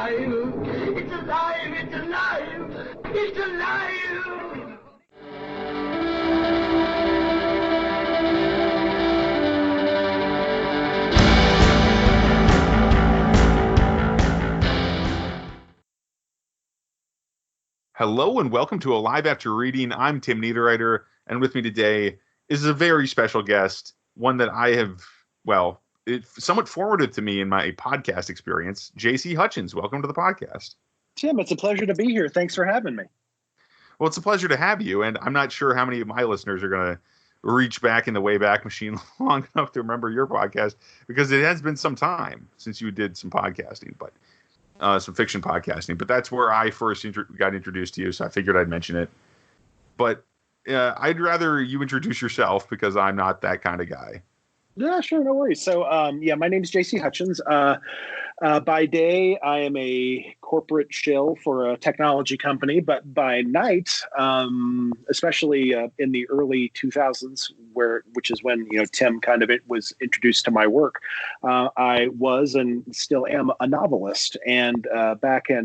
alive! It's alive! It's alive! It's alive! Hello and welcome to Alive After Reading. I'm Tim Niederreiter, and with me today is a very special guest, one that I have, it's somewhat formative to me in my podcast experience, J C Hutchins. Welcome to the podcast. Tim, it's a pleasure to be here. Thanks for having me. Well, it's a pleasure to have you, and I'm not sure how many of my listeners are going to reach back in the Wayback Machine long enough to remember your podcast, because it has been some time since you did some podcasting, but some fiction podcasting, but that's where I first got introduced to you, so I figured I'd mention it. But I'd rather you introduce yourself because I'm not that kind of guy. Yeah, sure, no worries. So, my name's J C Hutchins. By day, I am a corporate shill for a technology company, but by night, especially in the early 2000s, which is when Tim kind of was introduced to my work, I was and still am a novelist. And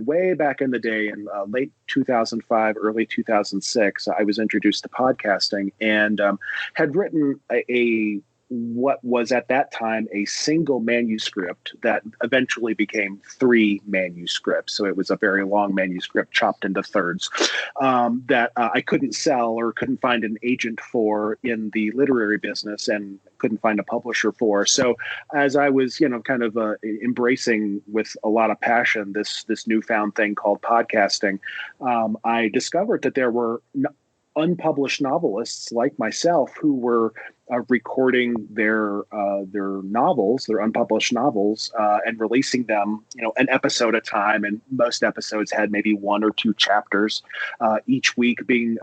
way back in the day, in late 2005, early 2006, I was introduced to podcasting and had written what was at that time a single manuscript that eventually became 3 manuscripts. So it was a very long manuscript chopped into thirds that I couldn't sell or couldn't find an agent for in the literary business and couldn't find a publisher for. So as I was, embracing with a lot of passion this newfound thing called podcasting, I discovered that there were unpublished novelists like myself who were recording their novels, their unpublished novels, and releasing them, an episode at a time. And most episodes had maybe 1 or 2 chapters each week being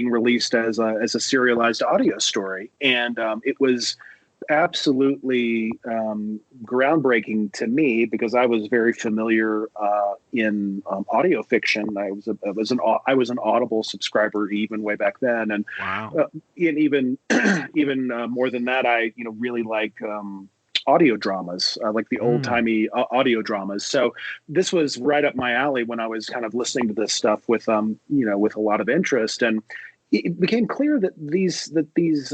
released as a serialized audio story. And it was absolutely groundbreaking to me because I was very familiar in audio fiction. I was an Audible subscriber even way back then, and wow. And even more than that, I really like audio dramas, like the old timey audio dramas. So this was right up my alley when I was kind of listening to this stuff with with a lot of interest. And it became clear that these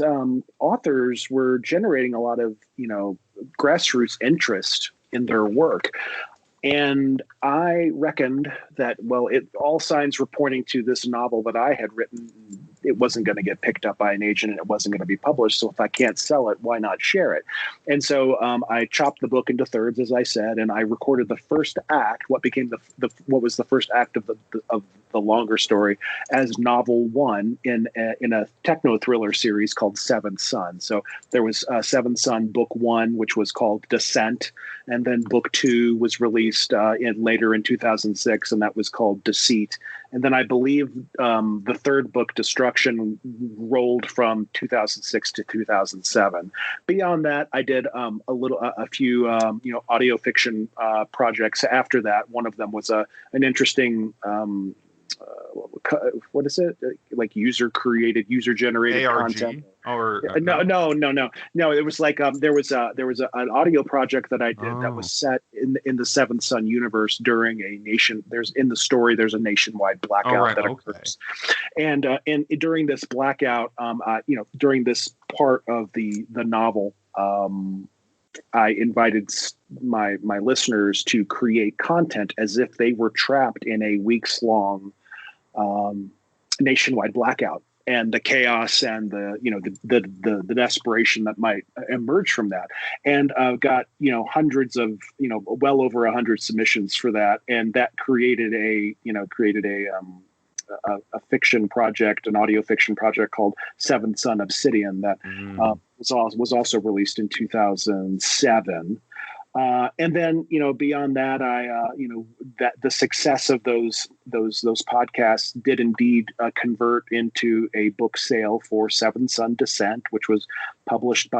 authors were generating a lot of grassroots interest in their work, and I reckoned that all signs were pointing to this novel that I had written. It wasn't going to get picked up by an agent, and it wasn't going to be published. So if I can't sell it, why not share it? And so I chopped the book into thirds, as I said, and I recorded the first act, what became what was the first act of the longer story, as novel 1 in a techno thriller series called Seventh Son. So there was Seventh Son book 1, which was called Descent, and then book 2 was released later in 2006, and that was called Deceit. And then I believe the third book, Destruction, rolled from 2006 to 2007. Beyond that, I did a few audio fiction projects after that. One of them was an interesting what is it, like user generated content? Or no. It was like there was an audio project that I did that was set in the Seventh Son universe during there's a nationwide blackout that occurs, and during this blackout, during this part of the novel, I invited my listeners to create content as if they were trapped in a weeks-long nationwide blackout, and the chaos and the desperation that might emerge from that. And got hundreds of well over 100 submissions for that, and that created a fiction project, an audio fiction project called Seventh Son Obsidian that was also released in 2007. And then, beyond that, that the success of those podcasts did indeed convert into a book sale for Seventh Son Descent, which was published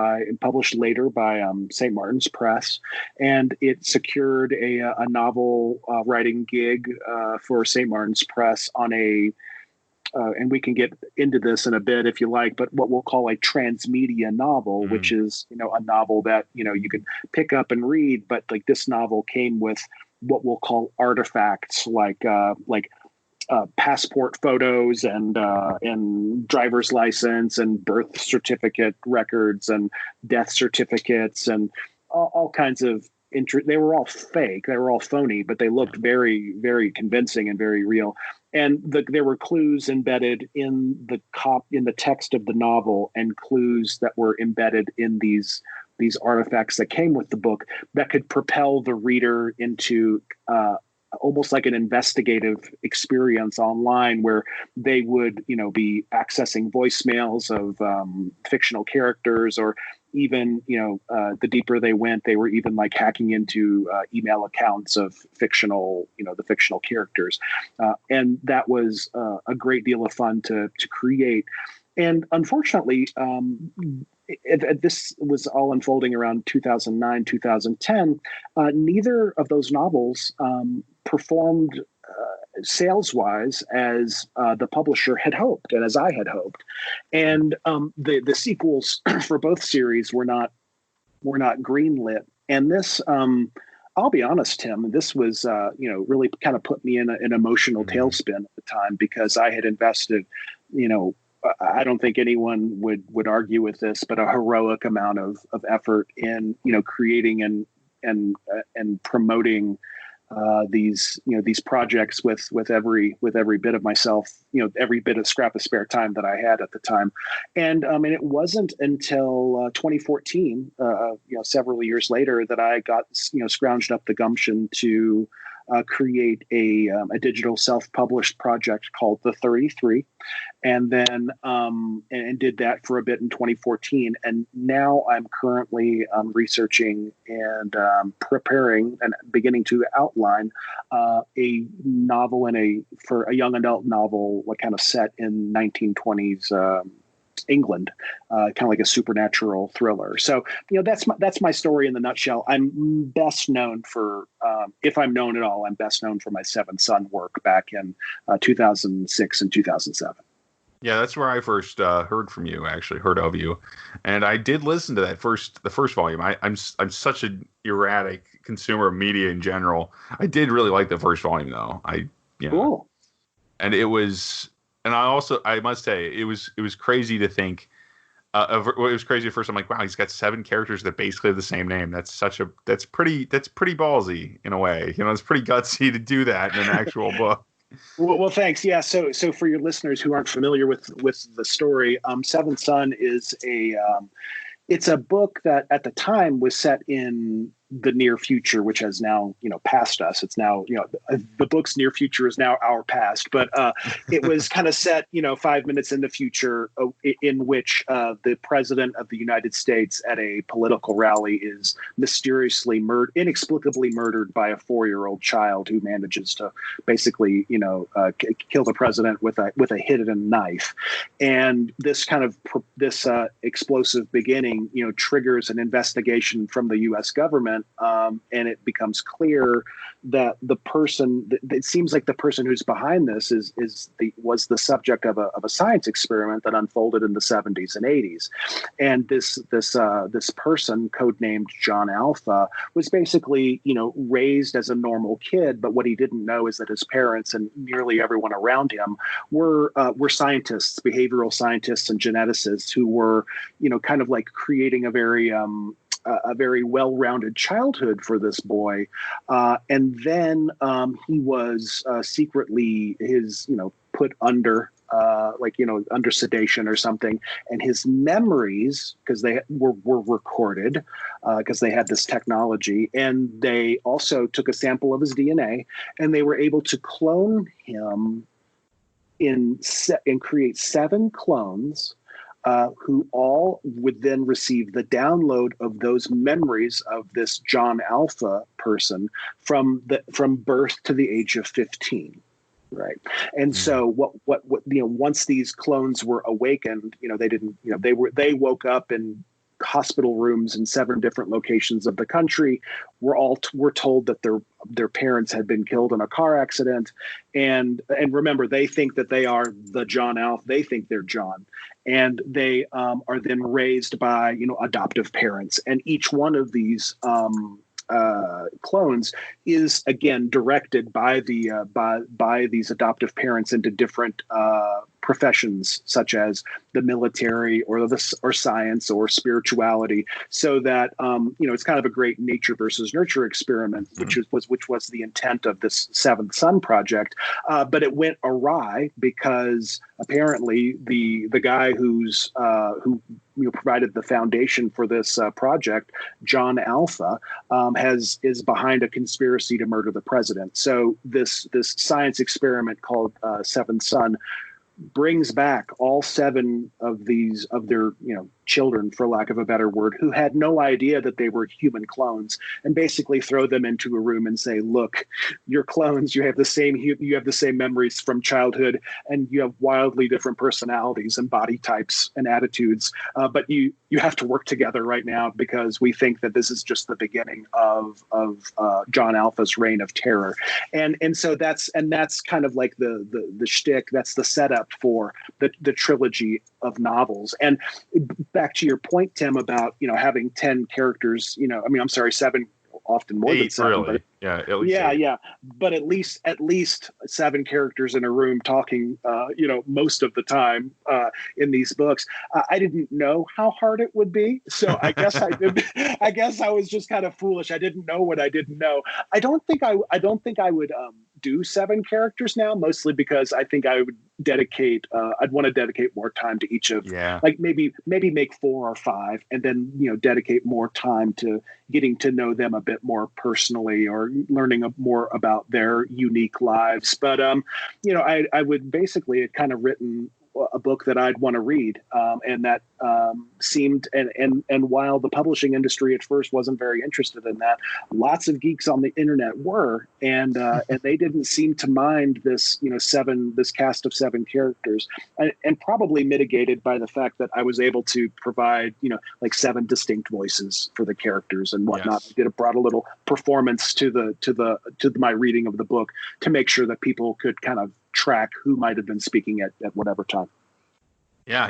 later by St. Martin's Press, and it secured a novel writing gig for St. Martin's Press on and we can get into this in a bit if you like, but what we'll call a transmedia novel, which is, a novel that, you can pick up and read, but like this novel came with what we'll call artifacts, like passport photos and driver's license and birth certificate records and death certificates and all kinds of they were all fake. They were all phony, but they looked very, very convincing and very real. And there were clues embedded in the text of the novel, and clues that were embedded in these artifacts that came with the book that could propel the reader into almost like an investigative experience online, where they would, be accessing voicemails of fictional characters, or even, the deeper they went, they were even like hacking into email accounts of fictional, the fictional characters. And that was a great deal of fun to create. And unfortunately, this was all unfolding around 2009, 2010. Neither of those novels performed sales-wise as the publisher had hoped, and as I had hoped. And the sequels for both series were not greenlit. And this, I'll be honest, Tim, this was really kind of put me in an emotional tailspin at the time, because I had invested, I don't think anyone would argue with this, but a heroic amount of effort in creating and promoting these projects with every bit of myself, every bit of scrap of spare time that I had at the time. And it wasn't until 2014, several years later, that I got scrounged up the gumption to create a digital self-published project called The 33, and then and did that for a bit in 2014. And now I'm currently researching and preparing and beginning to outline a novel for a young adult novel, what kind of set in 1920s England, kind of like a supernatural thriller. So, that's my story in the nutshell. I'm best known for, if I'm known at all, I'm best known for my Seven Son work back in 2006 and 2007. Yeah, that's where I first heard of you, and I did listen to the first volume. I'm such an erratic consumer of media in general. I did really like the first volume, though. Cool. And it was, and I must say, it was crazy to think. It was crazy at first. I'm like, wow, he's got 7 characters that basically have the same name. That's pretty ballsy in a way. It's pretty gutsy to do that in an actual book. Well, thanks. Yeah. So for your listeners who aren't familiar with the story, Seven Son is it's a book that at the time was set in the near future, which has now, passed us. It's now, the book's near future is now our past, but it was kind of set, 5 minutes in the future, in which the president of the United States at a political rally is mysteriously inexplicably murdered by a 4-year-old child who manages to basically, kill the president with a hidden knife. And this kind of explosive beginning, triggers an investigation from the U.S. government. And it becomes clear that it seems like the person who's behind this was the subject of a science experiment that unfolded in the 70s and 80s. And this person, codenamed John Alpha, was basically, raised as a normal kid. But what he didn't know is that his parents and nearly everyone around him were scientists, behavioral scientists and geneticists who were, kind of like creating a very well-rounded childhood for this boy. And then he was secretly put under under sedation or something. And his memories, because they were recorded, because they had this technology, and they also took a sample of his DNA, and they were able to clone him and create 7 clones who all would then receive the download of those memories of this John Alpha person from birth to the age of 15. Right. And so what once these clones were awakened, they woke up in hospital rooms in 7 different locations of the country. We're told that their parents had been killed in a car accident. And remember, they think that they are the John Alpha. They think they're John. And they are then raised by, adoptive parents. And each one of these clones is again directed by the by these adoptive parents into different professions, such as the military or science or spirituality, so that it's kind of a great nature versus nurture experiment, which was the intent of this Seventh Son project. But it went awry because apparently the guy who provided the foundation for this project, John Alpha, is behind a conspiracy to murder the president. So this science experiment called Seventh Son brings back all 7 of their children, for lack of a better word, who had no idea that they were human clones, and basically throw them into a room and say, look, you're clones, you have the same memories from childhood, and you have wildly different personalities and body types and attitudes, but you have to work together right now, because we think that this is just the beginning of John Alpha's reign of terror. And so that's kind of like the shtick, that's the setup for the trilogy of novels. And back to your point, Tim, about having 10 characters, 7, often more 8, than 7, really. but At least 8. But at least 7 characters in a room talking most of the time in these books. I didn't know how hard it would be, so I guess I guess I was just kind of foolish. I didn't know what I didn't know. I don't think I would do 7 characters now, mostly because I think I would I'd want to dedicate more time to each of, like maybe make 4 or 5, and then dedicate more time to getting to know them a bit more personally, or learning more about their unique lives. But I would basically had kind of written a book that I'd want to read, and that seemed and while the publishing industry at first wasn't very interested in that, lots of geeks on the internet were, and they didn't seem to mind this this cast of 7 characters, and probably mitigated by the fact that I was able to provide like 7 distinct voices for the characters and whatnot. Yes. I brought a little performance to my reading of the book to make sure that people could kind of track who might have been speaking at whatever time. Yeah,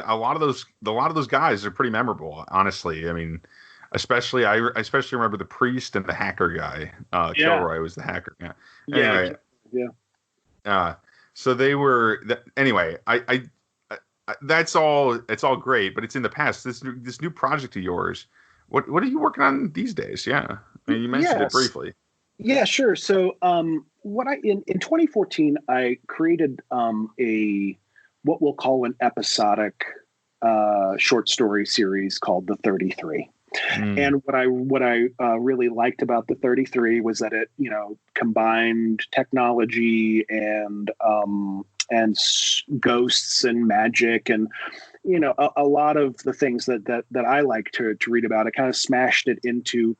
a lot of those guys are pretty memorable, honestly. I mean, especially I remember the priest and the hacker guy. Kilroy was the hacker. Yeah. Anyway, so they were. Anyway, I that's all. It's all great, but it's in the past. This new project of yours. What are you working on these days? Yeah, I mean, you mentioned it briefly. Yeah, sure. So, in 2014, I created what we'll call an episodic short story series called The 33. And what I really liked about The 33 was that it combined technology and ghosts and magic and a lot of the things that I like to read about. I kind of smashed it into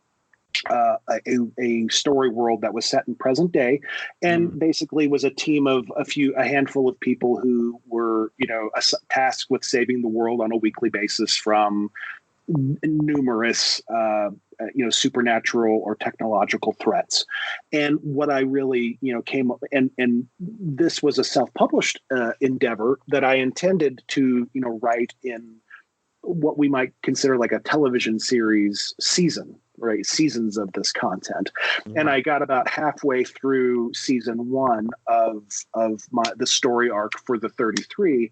a story world that was set in present day, and basically was a team of a handful of people who were tasked with saving the world on a weekly basis from numerous supernatural or technological threats. And what I really came up, and this was a self-published endeavor that I intended to write in what we might consider like a television series seasons of this content. And I got about halfway through season 1 of the story arc for The 33.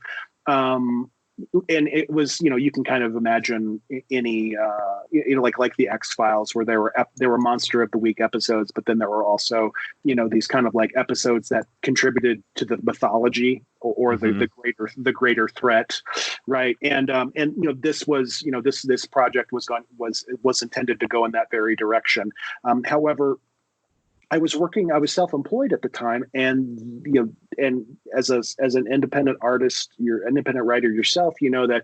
And it was, you can kind of imagine any, like the X-Files, where there were Monster of the Week episodes, but then there were also, these kind of like episodes that contributed to the mythology or the greater threat, right? And this was, this project was intended to go in that very direction. However, I was self-employed at the time, and and as an independent artist, you're an independent writer yourself, that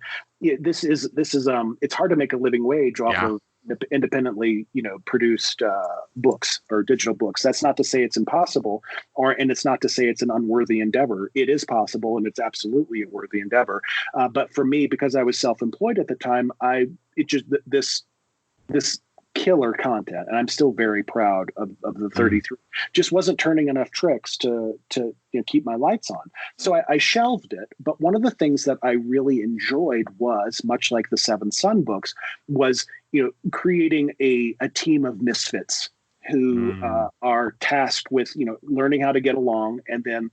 this is it's hard to make a living wage off of independently produced books or digital books. That's not to say it's impossible, and it's not to say it's an unworthy endeavor. It is possible, and it's absolutely a worthy endeavor. But for me, because I was self-employed at the time, this killer content, and I'm still very proud of the 33. Just wasn't turning enough tricks to keep my lights on. So I shelved it. But one of the things that I really enjoyed was, much like the Seven Son books, was creating a team of misfits who are tasked with learning how to get along, and then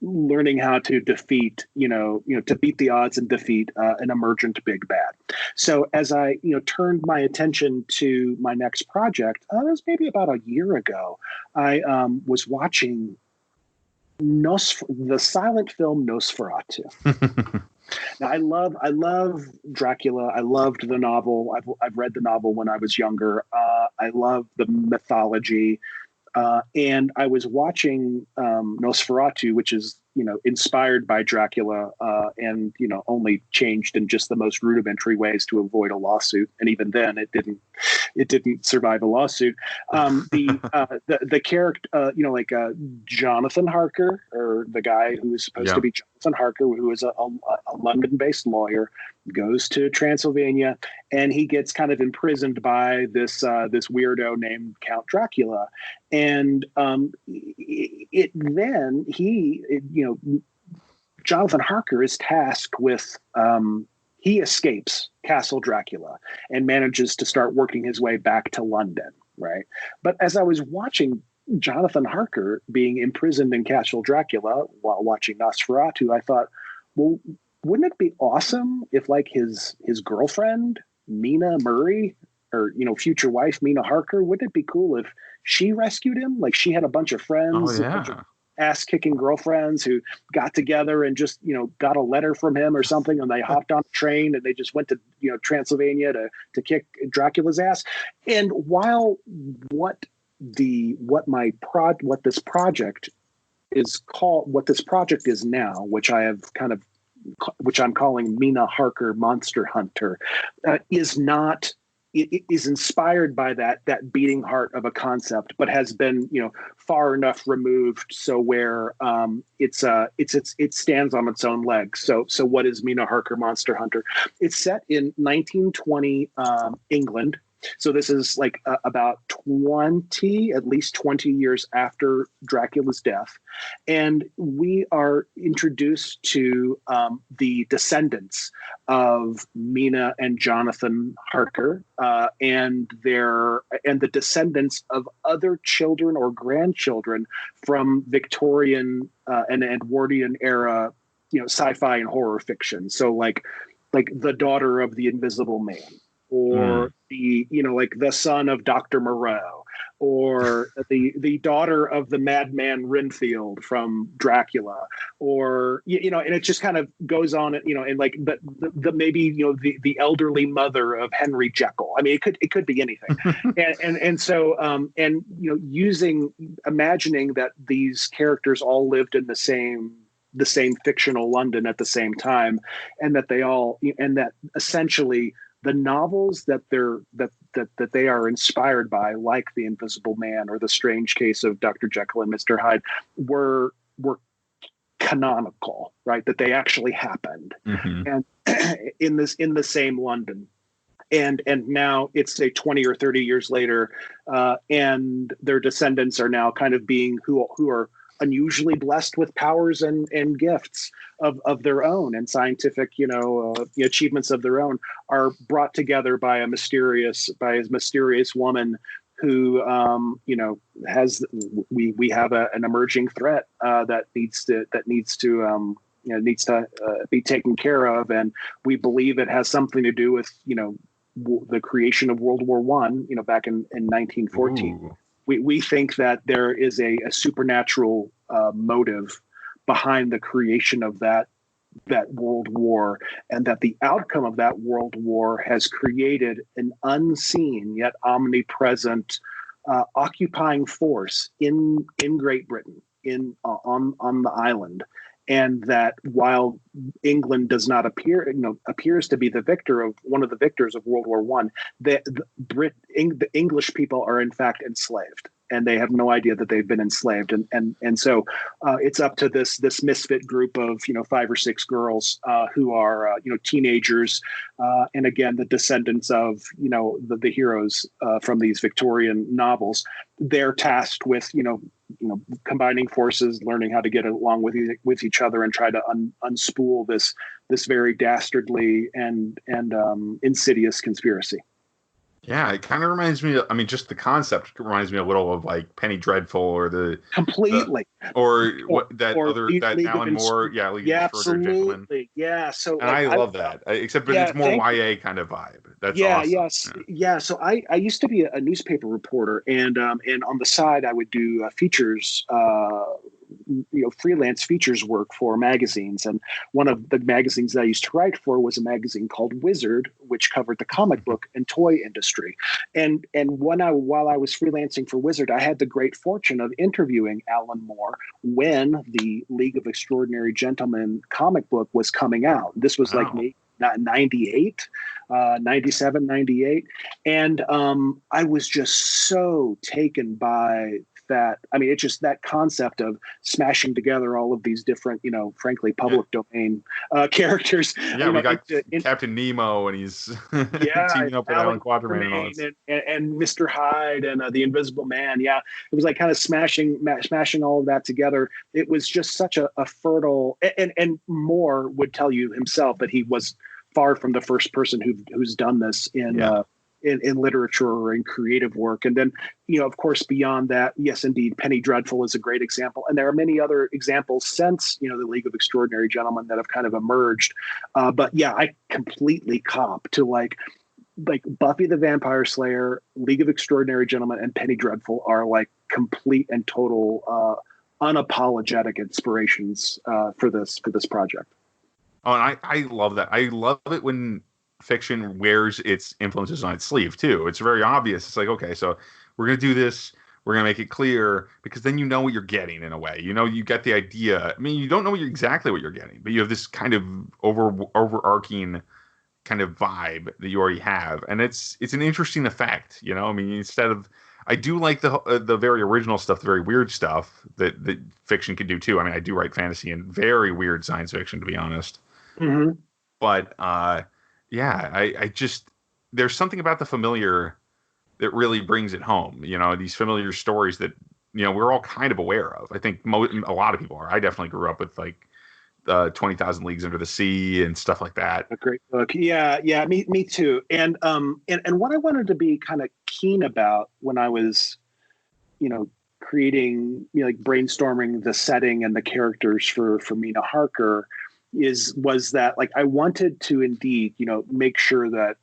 learning how to defeat, to beat the odds and defeat an emergent big bad. So as I, turned my attention to my next project, it was maybe about a year ago, I was watching the silent film Nosferatu. Now, I love Dracula. I loved the novel. I've read the novel when I was younger. I love the mythology. And I was watching Nosferatu, which is, inspired by Dracula, and, only changed in just the most rudimentary ways to avoid a lawsuit. And even then it didn't survive a lawsuit. The character, Jonathan Harker, or the guy who is supposed to be Jonathan Harker, who is a London-based lawyer, goes to Transylvania, and he gets kind of imprisoned by this weirdo named Count Dracula. And Jonathan Harker is tasked with, he escapes Castle Dracula and manages to start working his way back to London, right? But as I was watching Jonathan Harker being imprisoned in Castle Dracula while watching Nosferatu, I thought, well, wouldn't it be awesome if, like, his girlfriend, Mina Murray, or, future wife, Mina Harker, wouldn't it be cool if she rescued him? Like, she had a bunch of friends, a bunch of ass-kicking girlfriends who got together and just, got a letter from him or something, and they hopped on a train and they just went to, Transylvania to kick Dracula's ass. And while what this project is now, which I'm calling Mina Harker Monster Hunter, is not. It is inspired by that beating heart of a concept, but has been, far enough removed so where it stands on its own legs. So what is Mina Harker Monster Hunter? It's set in 1920 England. So this is like about at least 20 years after Dracula's death. And we are introduced to the descendants of Mina and Jonathan Harker, and the descendants of other children or grandchildren from Victorian and Edwardian era, sci-fi and horror fiction. So like the daughter of the Invisible Man, or the son of Dr. Moreau, or the daughter of the madman Renfield from Dracula, or, and it just kind of goes on, and like the maybe, the elderly mother of Henry Jekyll. I mean, it could be anything. So imagining that these characters all lived in the same fictional London at the same time, and that essentially the novels that they are inspired by, like The Invisible Man or The Strange Case of Dr. Jekyll and Mr. Hyde, were canonical, right? That they actually happened, and in the same London. And now it's 20 or 30 years later, and their descendants are now kind of being who are unusually blessed with powers and gifts of their own, and scientific, achievements of their own, are brought together by a mysterious woman who, we have an emerging threat that needs to be taken care of, and we believe it has something to do with the creation of World War I, back in 1914. Ooh. We think that there is a supernatural motive behind the creation of that world war, and that the outcome of that world war has created an unseen yet omnipresent occupying force in Great Britain, on the island. And that while England does not appears to be one of the victors of World War I, the English people are in fact enslaved, and they have no idea that they've been enslaved. And so it's up to this misfit group of 5 or 6 girls who are teenagers, and again the descendants of the heroes from these Victorian novels. They're tasked with combining forces, learning how to get along with each other, and try to unspool this very dastardly and insidious conspiracy. Yeah, it kind of reminds me. I mean, just the concept reminds me a little of like Penny Dreadful or completely, that Alan Moore, League of Extraordinary Gentlemen. Yeah. So and I love that, except it's more YA kind of vibe. That's awesome. Yeah. So I used to be a newspaper reporter, and on the side I would do features. Freelance features work for magazines. And one of the magazines that I used to write for was a magazine called Wizard, which covered the comic book and toy industry. And while I was freelancing for Wizard, I had the great fortune of interviewing Alan Moore when the League of Extraordinary Gentlemen comic book was coming out. This was like 98, 97, 98. And I was just so taken by that. I mean, it's just that concept of smashing together all of these different, frankly, public domain characters. Yeah, we got Captain Nemo, and he's teaming up with Alan Quatermain and Mr. Hyde and the Invisible Man. Yeah, it was like kind of smashing all of that together. It was just such a fertile. And Moore would tell you himself that he was far from the first person who's done this in literature or in creative work. And then, of course, beyond that, yes, indeed, Penny Dreadful is a great example. And there are many other examples since, the League of Extraordinary Gentlemen that have kind of emerged. But yeah, I completely cop to like Buffy the Vampire Slayer, League of Extraordinary Gentlemen, and Penny Dreadful are like complete and total unapologetic inspirations for this project. Oh, and I love that. I love it when fiction wears its influences on its sleeve too. It's very obvious. It's like, okay, so we're going to do this. We're going to make it clear, because then you know what you're getting in a way. You get the idea. I mean, you don't know exactly what you're getting, but you have this kind of overarching kind of vibe that you already have. And it's an interesting effect, I mean, instead of, I do like the very original stuff, the very weird stuff that fiction can do too. I mean, I do write fantasy and very weird science fiction, to be honest. Mm-hmm. But, I just, there's something about the familiar that really brings it home. These familiar stories that, we're all kind of aware of. I think a lot of people are. I definitely grew up with like 20,000 Leagues Under the Sea and stuff like that. A great book. Yeah. Me too. And what I wanted to be kind of keen about when I was, creating, like brainstorming the setting and the characters for Mina Harker was that like I wanted to indeed make sure that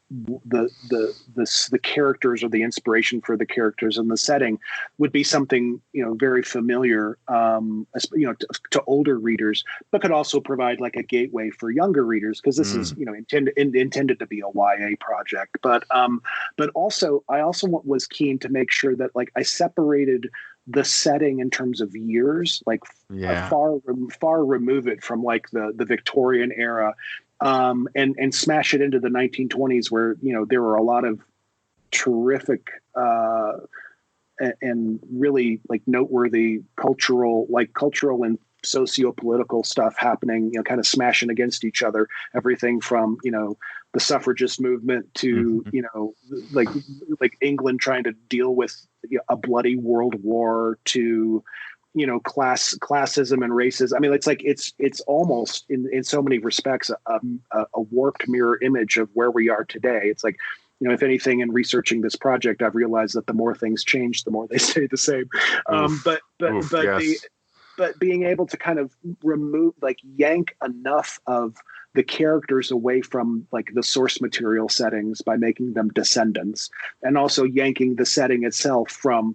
the characters or the inspiration for the characters and the setting would be something very familiar to older readers, but could also provide like a gateway for younger readers, because this is intended to be a YA project. But also I also was keen to make sure that like I separated the setting in terms of years, like far remove it from like the Victorian era, and smash it into the 1920s, where there were a lot of terrific and really like noteworthy cultural and socio-political stuff happening, kind of smashing against each other. Everything from the suffragist movement to like England trying to deal with a bloody world war, to classism and racism. I mean, it's like it's almost in so many respects a warped mirror image of where we are today. It's like, if anything, in researching this project, I've realized that the more things change, the more they stay the same. But being able to kind of yank enough of the characters away from like the source material settings by making them descendants, and also yanking the setting itself from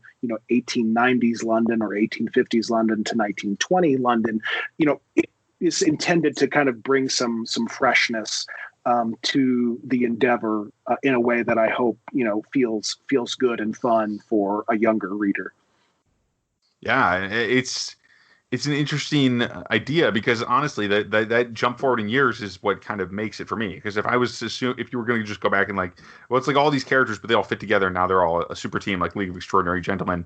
1890s London or 1850s London to 1920 London, it is intended to kind of bring some freshness to the endeavor in a way that I hope feels good and fun for a younger reader. Yeah, it's an interesting idea because honestly, that jump forward in years is what kind of makes it for me. Because if you were going to just go back and like, well, it's like all these characters, but they all fit together, and now they're all a super team, like League of Extraordinary Gentlemen.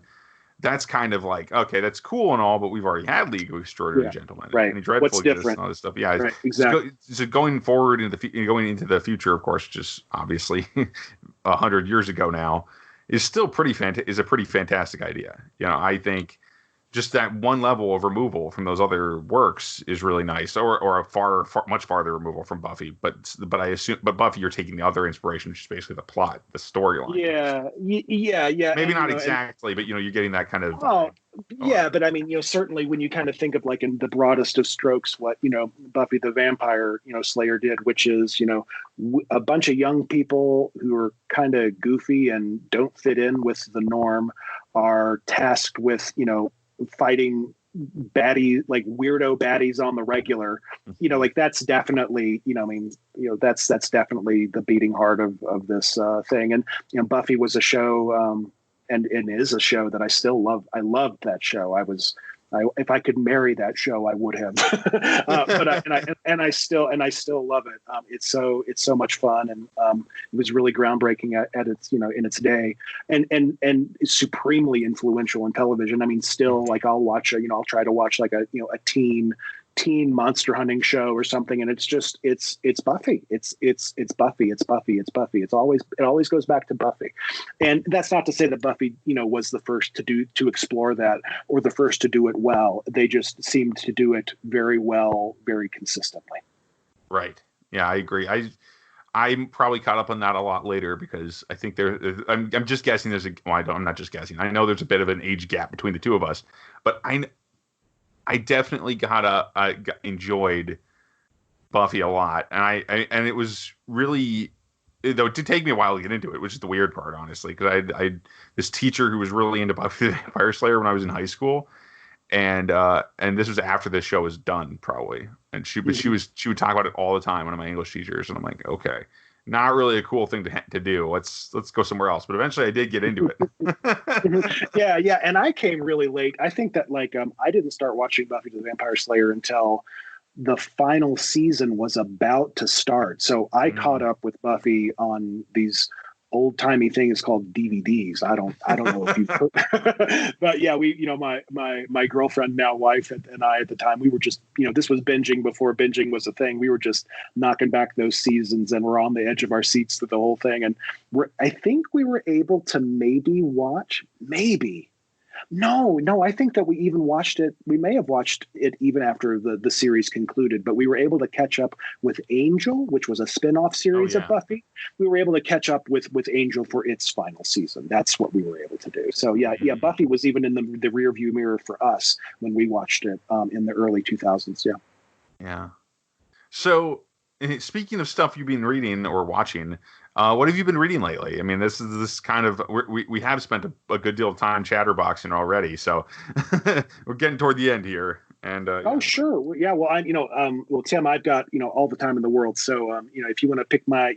That's kind of like, okay, that's cool and all, but we've already had League of Extraordinary Gentlemen, right? And Dreadful What's different? And all this stuff. Yeah, right, exactly. So going forward going into the future, of course, just obviously 100 years ago now, is still is a pretty fantastic idea. I think just that one level of removal from those other works is really nice, or a much farther removal from Buffy. But Buffy, you're taking the other inspiration, which is basically the plot, the storyline. Yeah. Maybe not exactly, but you're getting that kind of. Oh, yeah, but I mean, certainly when you kind of think of like in the broadest of strokes, what Buffy the Vampire Slayer did, which is a bunch of young people who are kind of goofy and don't fit in with the norm are tasked with fighting like weirdo baddies on the regular, like that's definitely, that's definitely the beating heart of this thing. And, Buffy was a show, and is a show that I still love. I loved that show. If I could marry that show, I would have. I still love it. It's so much fun, and it was really groundbreaking at its in its day, and supremely influential in television. I mean, still like I'll watch I'll try to watch like a teen monster hunting show or something, and it's Buffy. It's Buffy. It always goes back to Buffy. And that's not to say that Buffy was the first to explore that or the first to do it well. They just seemed to do it very well, very consistently. Right. Yeah, I agree. I'm probably caught up on that a lot later because I think I'm just guessing I'm not just guessing. I know there's a bit of an age gap between the two of us, but I definitely enjoyed Buffy a lot, and it was really, though it did take me a while to get into it, which is the weird part, honestly, because I this teacher who was really into Buffy the Vampire Slayer when I was in high school, and this was after this show was done probably, and she would talk about it all the time, one of my English teachers, and I'm like, okay, not really a cool thing to do. Let's go somewhere else. But eventually I did get into it. Yeah. And I came really late. I think that I didn't start watching Buffy the Vampire Slayer until the final season was about to start. So I caught up with Buffy on these old timey things called DVDs. I don't know if you've heard, but yeah, we, my girlfriend, now wife, and I at the time, we were just, this was binging before binging was a thing. We were just knocking back those seasons, and we're on the edge of our seats through the whole thing. And I think we were able to No, I think that we even watched it. We may have watched it even after the series concluded, but we were able to catch up with Angel, which was a spin-off series of Buffy. We were able to catch up with Angel for its final season. That's what we were able to do. So yeah, Buffy was even in the rear view mirror for us when we watched it in the early 2000s. Yeah. Yeah. So speaking of stuff you've been reading or watching, what have you been reading lately? I mean, this kind of we have spent a good deal of time chatterboxing already, so we're getting toward the end here. And sure, yeah. Well, well, Tim, I've got all the time in the world. So if you want to pick my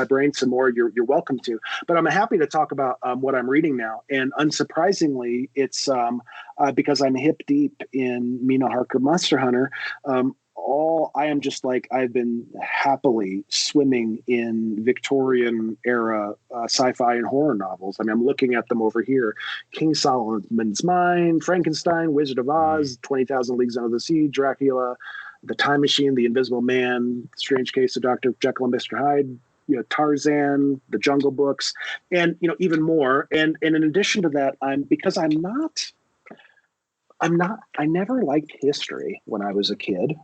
brain some more, you're welcome to. But I'm happy to talk about what I'm reading now. And unsurprisingly, it's because I'm hip deep in Mina Harker Monster Hunter. I am just like, I've been happily swimming in Victorian era sci-fi and horror novels. I mean, I'm looking at them over here. King Solomon's Mine, Frankenstein, Wizard of Oz, 20,000 Leagues Under the Sea, Dracula, The Time Machine, The Invisible Man, Strange Case of Dr. Jekyll and Mr. Hyde, Tarzan, The Jungle Books, and even more. And in addition to that, I never liked history when I was a kid.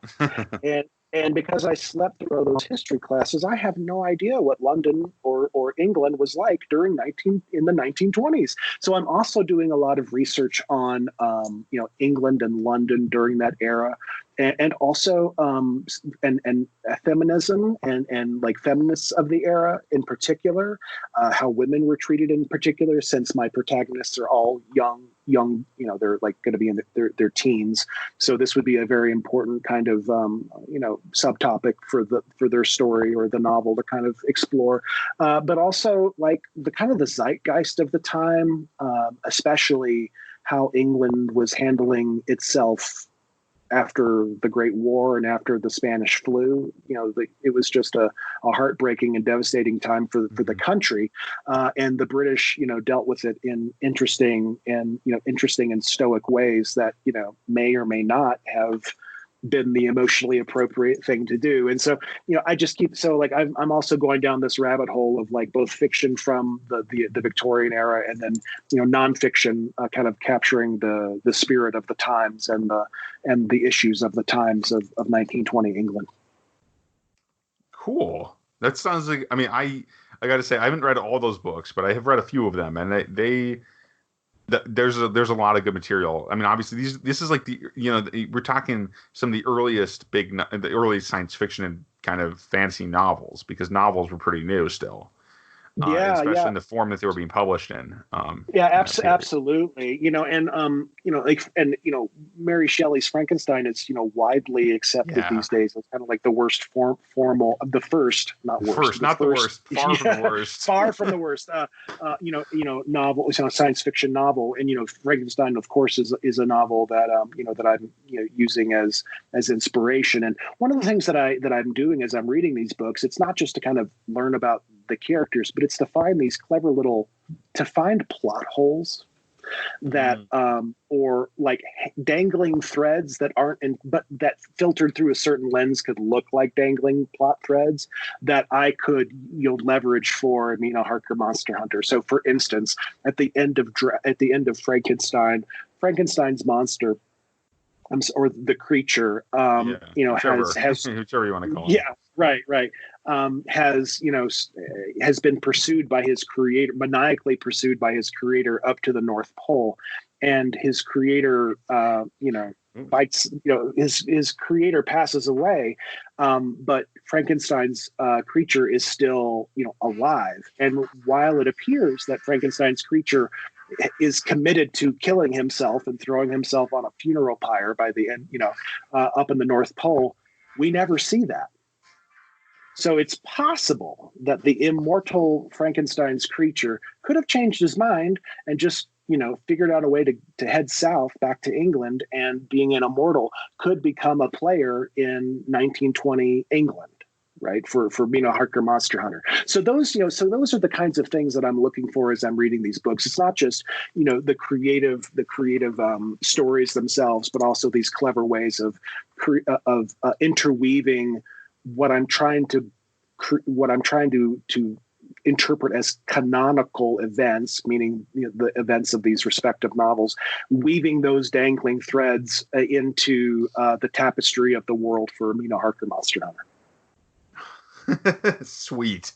And because I slept through all those history classes, I have no idea what London or England was like in the 1920s. So I'm also doing a lot of research on, England and London during that era. And also and feminism and like feminists of the era in particular, how women were treated in particular, since my protagonists are all young, they're like going to be in their teens. So this would be a very important kind of, subtopic for their story or the novel to kind of explore. But also like the kind of the zeitgeist of the time, especially how England was handling itself after the Great War and after the Spanish flu. It was just a heartbreaking and devastating time for the country. And the British, dealt with it in interesting and stoic ways that, may or may not have been the emotionally appropriate thing to do. And so, I just I'm also going down this rabbit hole of like both fiction from the Victorian era and then, nonfiction, kind of capturing the spirit of the times and the issues of the times of 1920 England. Cool. That sounds like, I got to say, I haven't read all those books, but I have read a few of them, and there's a lot of good material. Obviously this is like we're talking some of the earliest the earliest science fiction and kind of fantasy novels, because novels were pretty new still. Especially in the form that they were being published in. Absolutely. Mary Shelley's Frankenstein is, widely accepted these days. It's kind of like the worst formal, the first, not worst. Not the worst. Far from the worst. Far from the worst. Novel, science fiction novel. And, Frankenstein, of course, is a novel that, that I'm, using as inspiration. And one of the things that I'm doing as I'm reading these books, it's not just to kind of learn about the characters, but it's to find these clever to find plot holes that, or like dangling threads that aren't but that filtered through a certain lens could look like dangling plot threads that I could, leverage for Mina Harker Monster Hunter. So for instance, at the end of Frankenstein's monster, or the creature, has whichever you want to call it. Yeah, right. Has been pursued by his creator, maniacally pursued by his creator up to the North Pole, and his creator, bites. His creator passes away, but Frankenstein's creature is still, alive. And while it appears that Frankenstein's creature is committed to killing himself and throwing himself on a funeral pyre by the end, up in the North Pole, we never see that. So it's possible that the immortal Frankenstein's creature could have changed his mind and just, figured out a way to head south back to England, and being an immortal could become a player in 1920 England. Right, for Mina Harker Monster Hunter. So those are the kinds of things that I'm looking for as I'm reading these books. It's not just the creative stories themselves, but also these clever ways of interweaving what I'm trying to interpret as canonical events, meaning the events of these respective novels, weaving those dangling threads into the tapestry of the world for Mina Harker Monster Hunter. Sweet.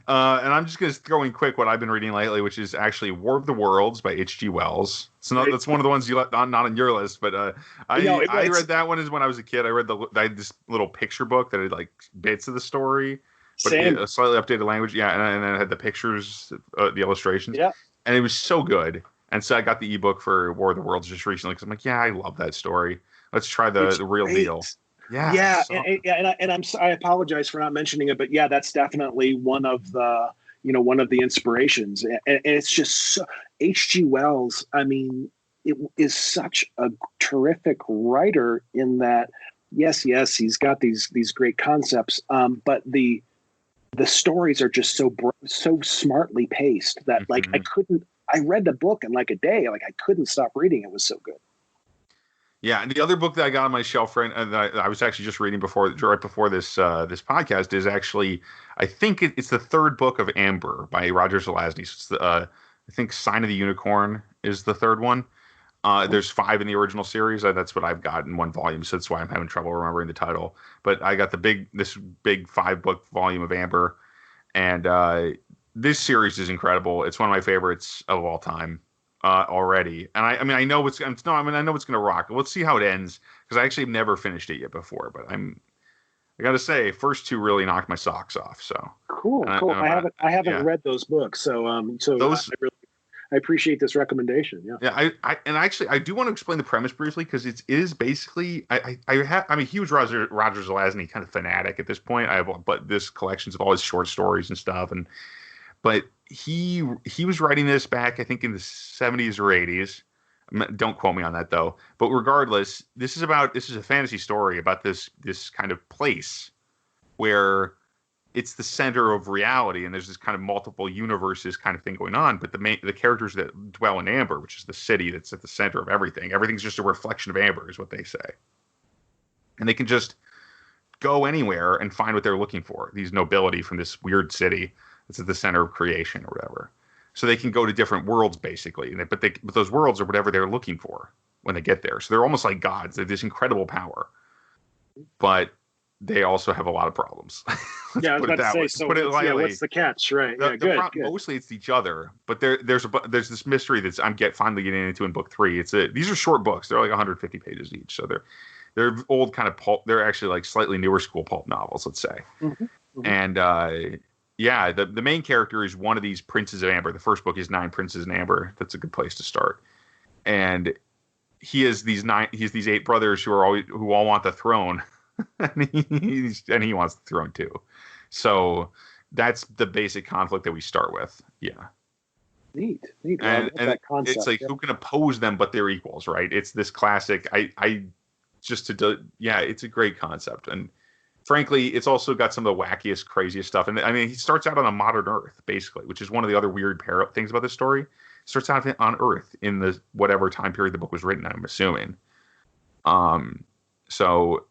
And I'm just going to throw in quick what I've been reading lately, which is actually War of the Worlds by H.G. Wells. So that's one of the ones you not on your list, but I read that one when I was a kid. I had this little picture book that had like bits of the story, but a slightly updated language. Yeah, and then it had the pictures, the illustrations. Yeah, and it was so good. And so I got the ebook for War of the Worlds just recently because I'm like, I love that story. Let's try the real deal. Yeah. I apologize for not mentioning it, but that's definitely one of the inspirations. And it's just H.G. Wells. It is such a terrific writer in that. Yes, he's got these great concepts, but the stories are just so smartly paced that I read the book in like a day. Like I couldn't stop reading. It was so good. Yeah, and the other book that I got on my shelf that I was actually just reading right before this podcast is actually, I think it's the third book of Amber by Roger Zelazny. So it's I think Sign of the Unicorn is the third one. There's 5 in the original series. That's what I've got in one volume, so that's why I'm having trouble remembering the title. But I got this big 5-book volume of Amber, and this series is incredible. It's one of my favorites of all time. Already, and I know it's going to rock. Let's see how it ends, because I actually have never finished it yet before. But I got to say, first 2 really knocked my socks off. So cool. I haven't read those books, so I appreciate this recommendation. Yeah. I do want to explain the premise briefly, because it is basically I'm a huge Roger Zelazny kind of fanatic at this point. I have this collections of all his short stories and stuff, but he was writing this back, I think, in the 70s or 80s, Don't quote me on that though. But regardless, this is a fantasy story about this kind of place where it's the center of reality, and there's this kind of multiple universes kind of thing going on. But the characters that dwell in Amber, which is the city that's at the center of everything, everything's just a reflection of Amber, is what they say, and they can just go anywhere and find what they're looking for. These nobility from this weird city that's at the center of creation or whatever. So they can go to different worlds basically, but those worlds are whatever they're looking for when they get there. So they're almost like gods. They have this incredible power, but they also have a lot of problems. Yeah, I was about to say. So what's the catch, right? Good. Mostly it's each other, but there's this mystery that's finally getting into in book 3. These are short books. They're like 150 pages each, so they're old kind of pulp. They're actually like slightly newer school pulp novels, let's say. Mm-hmm. Mm-hmm. And the main character is one of these princes of Amber. The first book is 9 Princes in Amber. That's a good place to start. And he has these 8 brothers who all want the throne. and he wants the throne too. So that's the basic conflict that we start with. Yeah. Neat. And that concept, it's like who can oppose them, but they're equals, right? It's this classic. It's a great concept, and frankly, it's also got some of the wackiest, craziest stuff. And I mean, he starts out on a modern Earth, basically, which is one of the other weird things about this story. He starts out on Earth in the whatever time period the book was written, I'm assuming. So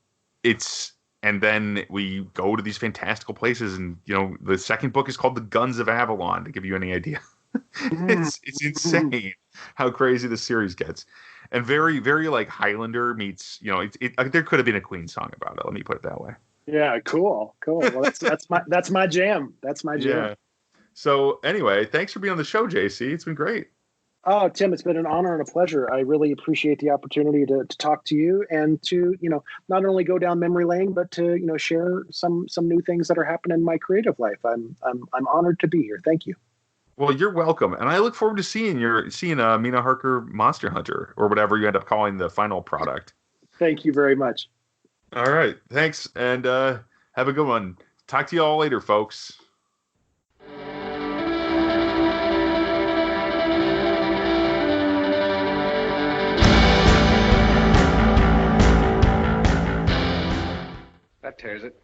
and then we go to these fantastical places, and the second book is called The Guns of Avalon, to give you any idea. It's insane how crazy this series gets. And very, very like Highlander meets, there could have been a Queen song about it. Let me put it that way. Yeah, cool. Well, that's my jam. That's my jam. Yeah. So anyway, thanks for being on the show, JC. It's been great. Oh, Tim, it's been an honor and a pleasure. I really appreciate the opportunity to talk to you and to, not only go down memory lane, but to, share some new things that are happening in my creative life. I'm honored to be here. Thank you. Well, you're welcome, and I look forward to seeing Mina Harker Monster Hunter, or whatever you end up calling the final product. Thank you very much. All right, thanks, and have a good one. Talk to you all later, folks. That tears it.